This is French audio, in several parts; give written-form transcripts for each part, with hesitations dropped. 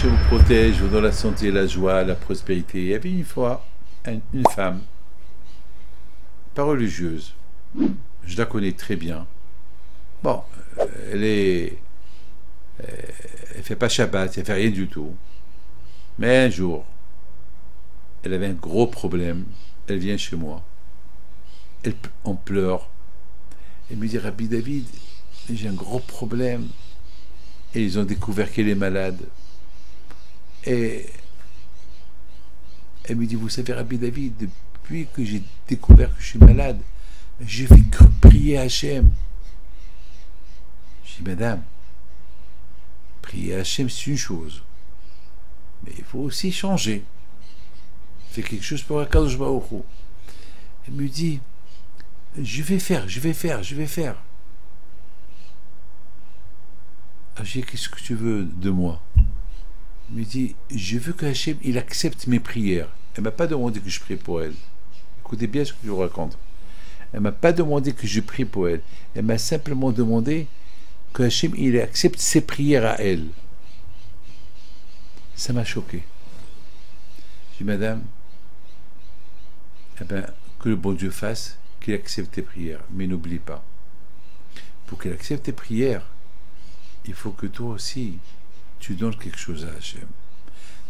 qu'Hachem vous protège, vous donne la santé, la joie, la prospérité. Il y avait une fois une femme, pas religieuse, je la connais très bien. Bon, elle fait pas Shabbat, elle fait rien du tout. Mais un jour, elle avait un gros problème. Elle vient chez moi. On pleure. Elle me dit, Rabbi David, j'ai un gros problème. Et ils ont découvert qu'elle est malade. Et elle me dit, vous savez, Rabbi David, depuis que j'ai découvert que je suis malade, je fais que prier Hachem. Je dis, madame, prier Hachem, c'est une chose. Mais il faut aussi changer. Faire quelque chose pour Akadosh Baruch Hu. Elle me dit, je vais faire. Alors, je dis, qu'est-ce que tu veux de moi? Elle me dit, je veux que Hachem, il accepte mes prières. Elle ne m'a pas demandé que je prie pour elle. Écoutez bien ce que je vous raconte. Elle ne m'a pas demandé que je prie pour elle. Elle m'a simplement demandé que Hachem, il accepte ses prières à elle. Ça m'a choqué. Je dis, madame, eh ben, que le bon Dieu fasse, qu'il accepte tes prières. Mais n'oublie pas, pour qu'il accepte tes prières, il faut que toi aussi, tu donnes quelque chose à Hachem.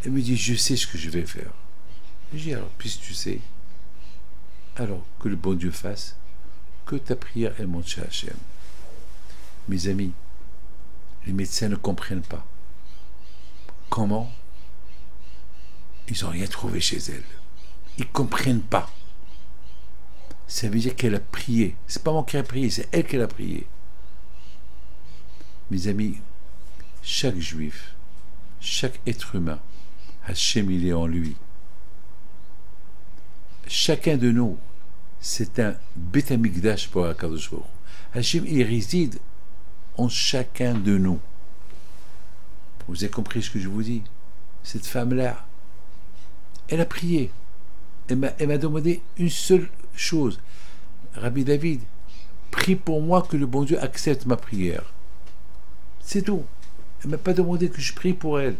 Elle me dit, je sais ce que je vais faire. Je dis, alors, puisque tu sais, alors que le bon Dieu fasse, que ta prière, elle monte chez Hachem. Mes amis, les médecins ne comprennent pas. Comment? Ils n'ont rien trouvé chez elle. Ils ne comprennent pas. Ça veut dire qu'elle a prié. C'est pas moi qui ai prié, c'est elle qui a prié. Mes amis, chaque juif, chaque être humain, Hachem, il est en lui. Chacun de nous, c'est un Beth Amikdash pour Akadosh Baruch Hu. Hachem, il réside en chacun de nous. Vous avez compris ce que je vous dis? Cette femme-là, elle a prié. Elle m'a demandé une seule chose. Rabbi David, prie pour moi que le bon Dieu accepte ma prière. C'est tout. Elle ne m'a pas demandé que je prie pour elle.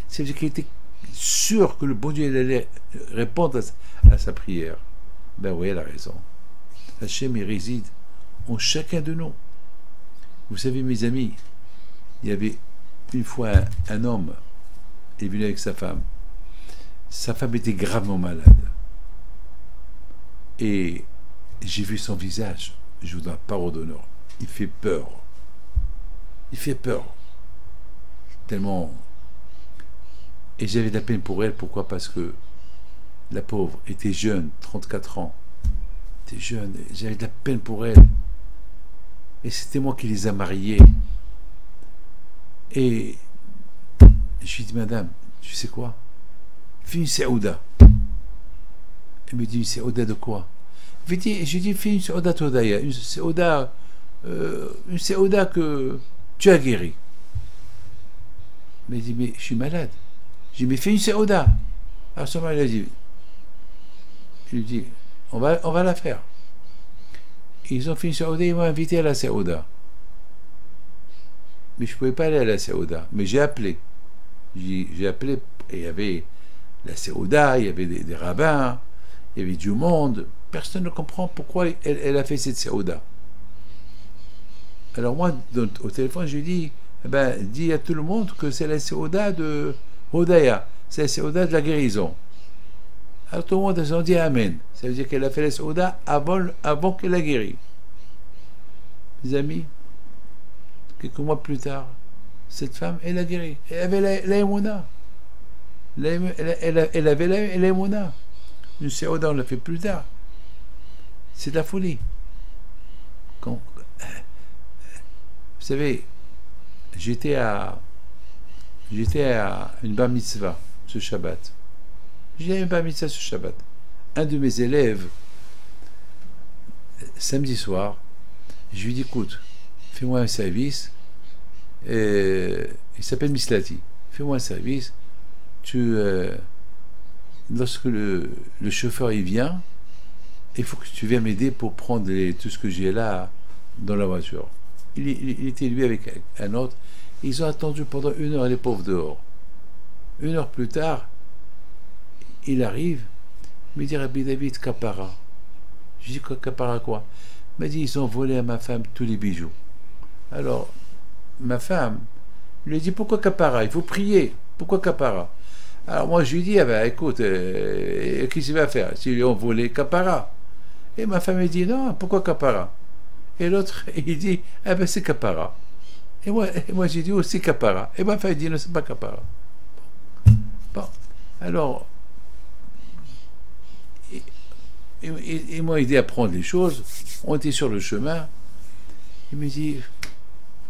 C'est-à-dire qu'elle était sûre que le bon Dieu allait répondre à sa prière. Ben oui, elle a raison. Hachem, il réside en chacun de nous. Vous savez, mes amis, il y avait une fois un homme, il est venu avec sa femme. Sa femme était gravement malade. Et j'ai vu son visage. Je vous donne parole d'honneur. Il fait peur. Il fait peur. Tellement. Et j'avais de la peine pour elle. Pourquoi? Parce que la pauvre était jeune, 34 ans. Elle était jeune. J'avais de la peine pour elle. Et c'était moi qui les a mariés. Et je lui ai dit, madame, tu sais quoi? Fais une séouda. Elle me dit, une séouda de quoi? Je lui ai dit, fais une séouda todaya. Une séouda que tu as guéri. Mais il dit, mais je suis malade. J'ai dit, mais fais une séouda. Alors son mari a dit, je lui ai dit, on va la faire. Ils ont fait une séouda, ils m'ont invité à la séouda. Mais je ne pouvais pas aller à la séouda. Mais j'ai appelé. J'ai appelé, et il y avait la séouda, il y avait des rabbins, il y avait du monde. Personne ne comprend pourquoi elle a fait cette séouda. Alors moi, au téléphone, je lui ai dit, eh ben, dis à tout le monde que c'est la séouda de Hodaya, c'est la séouda de la guérison. Alors tout le monde a dit Amen. Ça veut dire qu'elle a fait la séouda avant qu'elle a guéri. Mes amis, quelques mois plus tard, cette femme, elle a guéri. Elle avait la émouna. Elle avait la émouna. Une séouda, on l'a fait plus tard. C'est de la folie. Vous savez, j'étais à une bar mitzvah ce Shabbat. J'ai une bar mitzvah ce Shabbat. Un de mes élèves, samedi soir, je lui dis, écoute, fais-moi un service. Il s'appelle Mislati. Fais-moi un service. Lorsque le chauffeur il vient, il faut que tu viennes m'aider pour prendre tout ce que j'ai là dans la voiture. Il était lui avec un autre. Ils ont attendu pendant 1 heure les pauvres dehors. 1 heure plus tard, il arrive, il me dit Rabbi David, Kapara. Je dis Kapara quoi? Il m'a dit ils ont volé à ma femme tous les bijoux. Alors, ma femme lui a dit pourquoi Kapara? Il faut prier. Pourquoi Kapara? Alors moi je lui dis, ah ben, écoute, qu'est-ce qu'il va faire s'ils lui ont volé Kapara? Et ma femme elle dit non, pourquoi Kapara? Et l'autre il dit, ah ben c'est Kapara. Et moi j'ai dit aussi Kapara. Et ma femme elle dit non, c'est pas Kapara. Bon, alors ils m'ont aidé à prendre les choses. On était sur le chemin. Il me dit,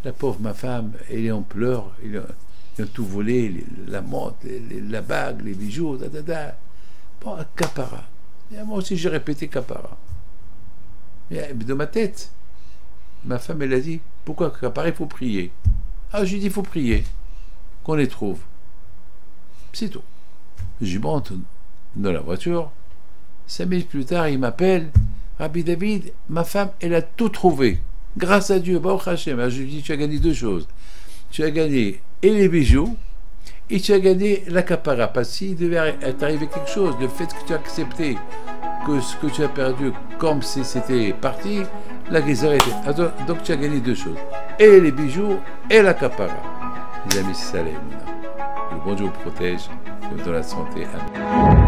la pauvre ma femme, elle est en pleurs. Ils ont tout volé, la montre, la bague, les bijoux, Bon, Kapara. Et moi aussi j'ai répété Kapara. Mais dans ma tête, ma femme elle a dit, pourquoi Kapara? Il faut prier. Ah, je lui dis, il faut prier, qu'on les trouve. C'est tout. Je monte dans la voiture. 5 minutes plus tard, il m'appelle. Rabbi David, ma femme, elle a tout trouvé. Grâce à Dieu, Baruch Hashem. Je lui dis, tu as gagné 2 choses. Tu as gagné et les bijoux, et tu as gagné la kapara. Parce qu'il devait t'arriver quelque chose, le fait que tu as accepté que ce que tu as perdu, comme si c'était parti, la guérison était. Donc tu as gagné 2 choses. Et les bijoux, et la kapara. Les amis, c'est ça, le bon Dieu vous protège, vous donne la santé. Amen.